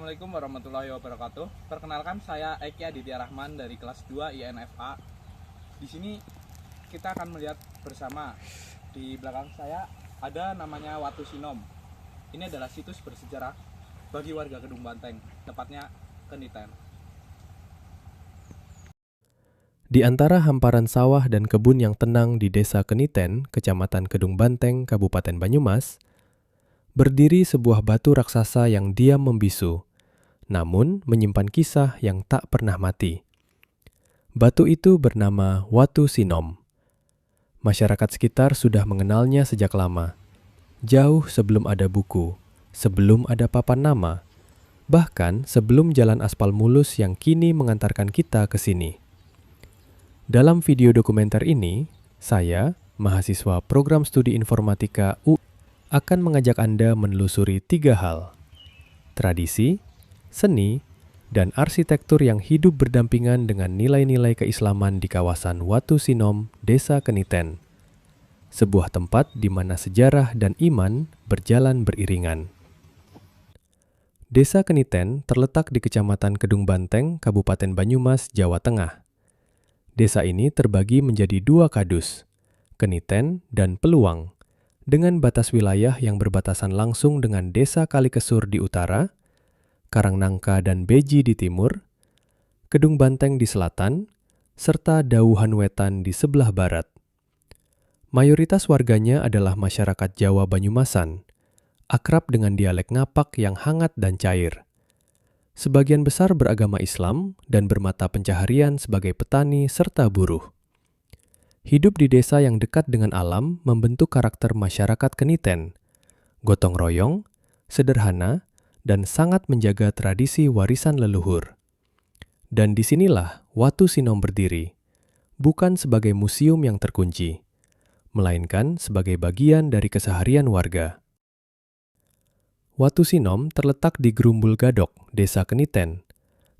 Assalamualaikum warahmatullahi wabarakatuh. Perkenalkan, saya Eki Aditya Rahman dari kelas 2 INFA. Di sini kita akan melihat bersama, di belakang saya ada namanya Watu Sinom. Ini adalah situs bersejarah bagi warga Kedung Banteng, tepatnya Keniten. Di antara hamparan sawah dan kebun yang tenang di Desa Keniten, Kecamatan Kedung Banteng, Kabupaten Banyumas, berdiri sebuah batu raksasa yang diam membisu, namun menyimpan kisah yang tak pernah mati. Batu itu bernama Watu Sinom. Masyarakat sekitar sudah mengenalnya sejak lama, jauh sebelum ada buku, sebelum ada papan nama, bahkan sebelum jalan aspal mulus yang kini mengantarkan kita ke sini. Dalam video dokumenter ini, saya, mahasiswa program studi informatika UI, akan mengajak Anda menelusuri 3 hal: tradisi, seni, dan arsitektur yang hidup berdampingan dengan nilai-nilai keislaman di kawasan Watu Sinom, Desa Keniten. Sebuah tempat di mana sejarah dan iman berjalan beriringan. Desa Keniten terletak di Kecamatan Kedung Banteng, Kabupaten Banyumas, Jawa Tengah. Desa ini terbagi menjadi 2 kadus, Keniten dan Peluang, dengan batas wilayah yang berbatasan langsung dengan Desa Kalikesur di utara, Karangnangka dan Beji di timur, Kedung Banteng di selatan, serta Dauhan Wetan di sebelah barat. Mayoritas warganya adalah masyarakat Jawa Banyumasan, akrab dengan dialek Ngapak yang hangat dan cair. Sebagian besar beragama Islam dan bermata pencaharian sebagai petani serta buruh. Hidup di desa yang dekat dengan alam membentuk karakter masyarakat Keniten, gotong royong, sederhana, dan sangat menjaga tradisi warisan leluhur. Dan disinilah Watu Sinom berdiri, bukan sebagai museum yang terkunci, melainkan sebagai bagian dari keseharian warga. Watu Sinom terletak di Grumbul Gadok, Desa Keniten,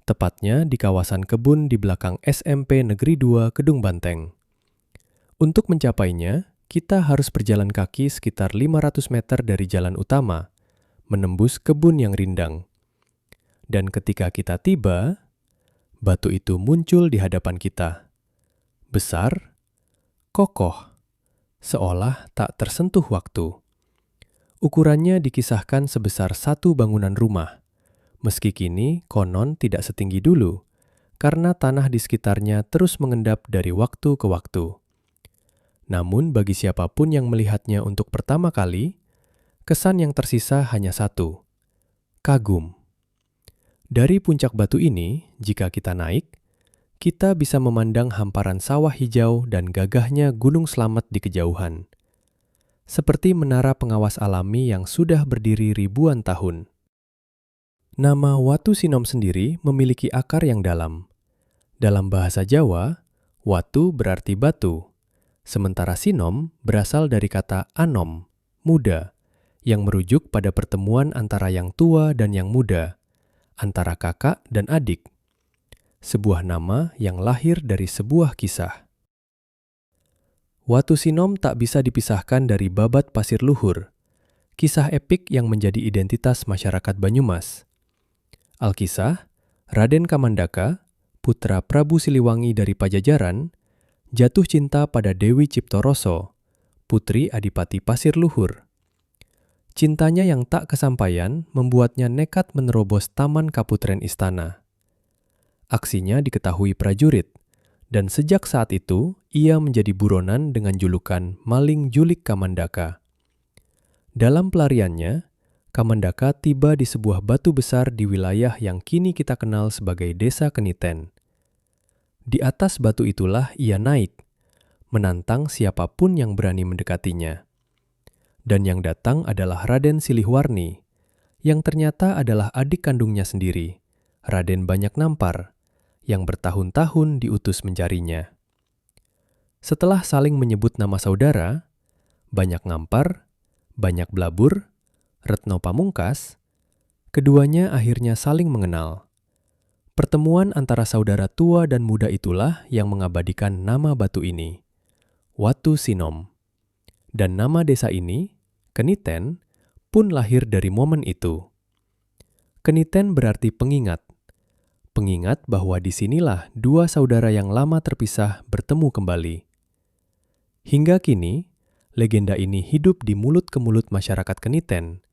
tepatnya di kawasan kebun di belakang SMP Negeri 2 Kedung Banteng. Untuk mencapainya, kita harus berjalan kaki sekitar 500 meter dari jalan utama, menembus kebun yang rindang. Dan ketika kita tiba, batu itu muncul di hadapan kita. Besar, kokoh, seolah tak tersentuh waktu. Ukurannya dikisahkan sebesar 1 bangunan rumah, meski kini konon tidak setinggi dulu, karena tanah di sekitarnya terus mengendap dari waktu ke waktu. Namun bagi siapapun yang melihatnya untuk pertama kali, kesan yang tersisa hanya satu: kagum. Dari puncak batu ini, jika kita naik, kita bisa memandang hamparan sawah hijau dan gagahnya Gunung Slamet di kejauhan. Seperti menara pengawas alami yang sudah berdiri ribuan tahun. Nama Watu Sinom sendiri memiliki akar yang dalam. Dalam bahasa Jawa, watu berarti batu. Sementara sinom berasal dari kata anom, muda, yang merujuk pada pertemuan antara yang tua dan yang muda, antara kakak dan adik. Sebuah nama yang lahir dari sebuah kisah. Watu Sinom tak bisa dipisahkan dari babat pasir luhur, kisah epik yang menjadi identitas masyarakat Banyumas. Alkisah, Raden Kamandaka, putra Prabu Siliwangi dari Pajajaran, jatuh cinta pada Dewi Ciptoroso, putri Adipati Pasir Luhur. Cintanya yang tak kesampaian membuatnya nekat menerobos taman Kaputren Istana. Aksinya diketahui prajurit, dan sejak saat itu ia menjadi buronan dengan julukan Maling Julik Kamandaka. Dalam pelariannya, Kamandaka tiba di sebuah batu besar di wilayah yang kini kita kenal sebagai Desa Keniten. Di atas batu itulah ia naik, menantang siapapun yang berani mendekatinya. Dan yang datang adalah Raden Silihwarni, yang ternyata adalah adik kandungnya sendiri, Raden Banyak Nampar, yang bertahun-tahun diutus mencarinya. Setelah saling menyebut nama saudara, Banyak Nampar, Banyak Blabur, Retno Pamungkas, keduanya akhirnya saling mengenal. Pertemuan antara saudara tua dan muda itulah yang mengabadikan nama batu ini, Watu Sinom. Dan nama desa ini, Keniten, pun lahir dari momen itu. Keniten berarti pengingat. Pengingat bahwa disinilah dua saudara yang lama terpisah bertemu kembali. Hingga kini, legenda ini hidup di mulut ke mulut masyarakat Keniten,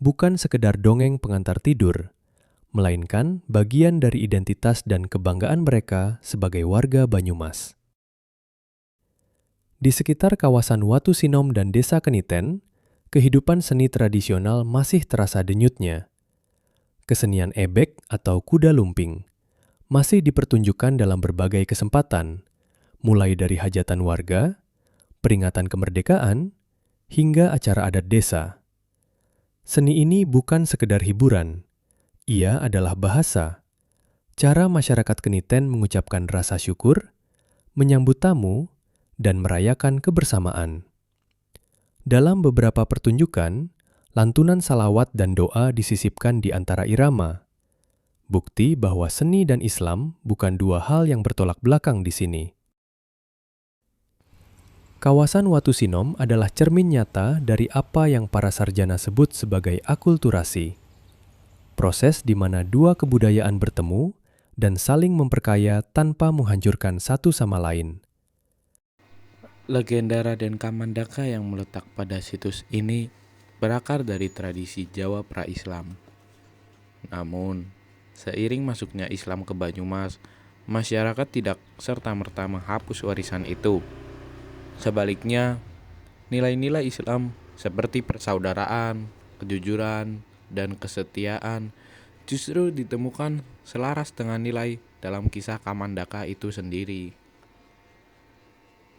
bukan sekedar dongeng pengantar tidur, melainkan bagian dari identitas dan kebanggaan mereka sebagai warga Banyumas. Di sekitar kawasan Watu Sinom dan Desa Keniten, kehidupan seni tradisional masih terasa denyutnya. Kesenian ebek atau kuda lumping masih dipertunjukkan dalam berbagai kesempatan, mulai dari hajatan warga, peringatan kemerdekaan, hingga acara adat desa. Seni ini bukan sekedar hiburan, ia adalah bahasa, cara masyarakat Keniten mengucapkan rasa syukur, menyambut tamu, dan merayakan kebersamaan. Dalam beberapa pertunjukan, lantunan salawat dan doa disisipkan di antara irama. Bukti bahwa seni dan Islam bukan dua hal yang bertolak belakang di sini. Kawasan Watu Sinom adalah cermin nyata dari apa yang para sarjana sebut sebagai akulturasi. Proses di mana dua kebudayaan bertemu dan saling memperkaya tanpa menghancurkan satu sama lain. Legenda Raden Kamandaka yang meletak pada situs ini berakar dari tradisi Jawa pra-Islam. Namun, seiring masuknya Islam ke Banyumas, masyarakat tidak serta-merta menghapus warisan itu. Sebaliknya, nilai-nilai Islam seperti persaudaraan, kejujuran, dan kesetiaan justru ditemukan selaras dengan nilai dalam kisah Kamandaka itu sendiri.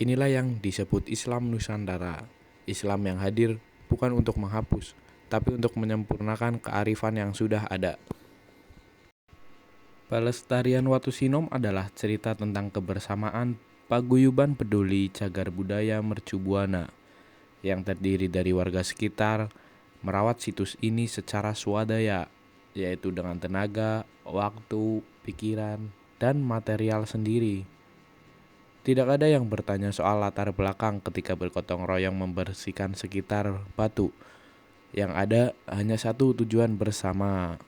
Inilah yang disebut Islam Nusantara. Islam yang hadir bukan untuk menghapus, tapi untuk menyempurnakan kearifan yang sudah ada. Pelestarian Watu Sinom adalah cerita tentang kebersamaan paguyuban peduli cagar budaya Mercu Buana yang terdiri dari warga sekitar merawat situs ini secara swadaya, yaitu dengan tenaga, waktu, pikiran, dan material sendiri. Tidak ada yang bertanya soal latar belakang ketika bergotong royong membersihkan sekitar batu. Yang ada hanya satu tujuan bersama,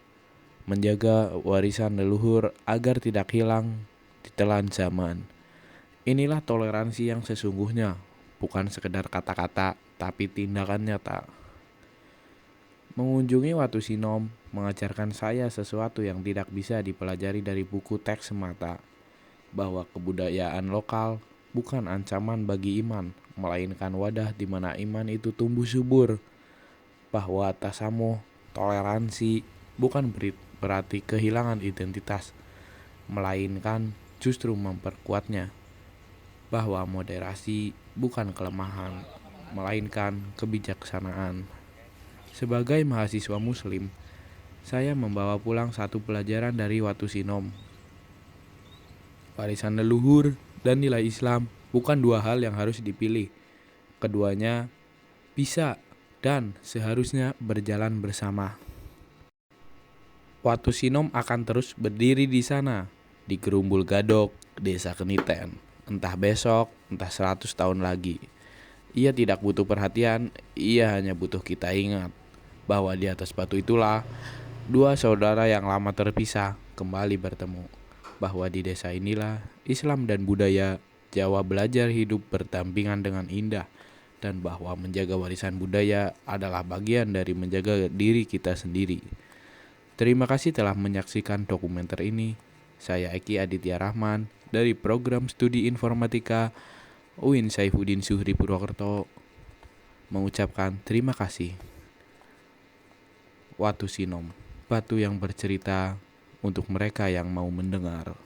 menjaga warisan leluhur agar tidak hilang ditelan zaman. Inilah toleransi yang sesungguhnya, bukan sekedar kata-kata, tapi tindakan nyata. Mengunjungi Watu Sinom mengajarkan saya sesuatu yang tidak bisa dipelajari dari buku teks semata, bahwa kebudayaan lokal bukan ancaman bagi iman, melainkan wadah di mana iman itu tumbuh subur. Bahwa tasamuh, toleransi, bukan berarti kehilangan identitas, melainkan justru memperkuatnya. Bahwa moderasi bukan kelemahan, melainkan kebijaksanaan. Sebagai mahasiswa muslim, saya membawa pulang satu pelajaran dari Watu Sinom. Warisan leluhur dan nilai Islam bukan dua hal yang harus dipilih. Keduanya bisa dan seharusnya berjalan bersama. Watu Sinom akan terus berdiri di sana, di Gerumbul Gadok, Desa Keniten. Entah besok, entah 100 tahun lagi. Ia tidak butuh perhatian, ia hanya butuh kita ingat bahwa di atas batu itulah dua saudara yang lama terpisah kembali bertemu. Bahwa di desa inilah Islam dan budaya Jawa belajar hidup berdampingan dengan indah, dan bahwa menjaga warisan budaya adalah bagian dari menjaga diri kita sendiri. Terima kasih telah menyaksikan dokumenter ini. Saya Eki Aditya Rahman dari Program Studi Informatika UIN Saifuddin Zuhri Purwokerto mengucapkan terima kasih. Watu Sinom, batu yang bercerita untuk mereka yang mau mendengar.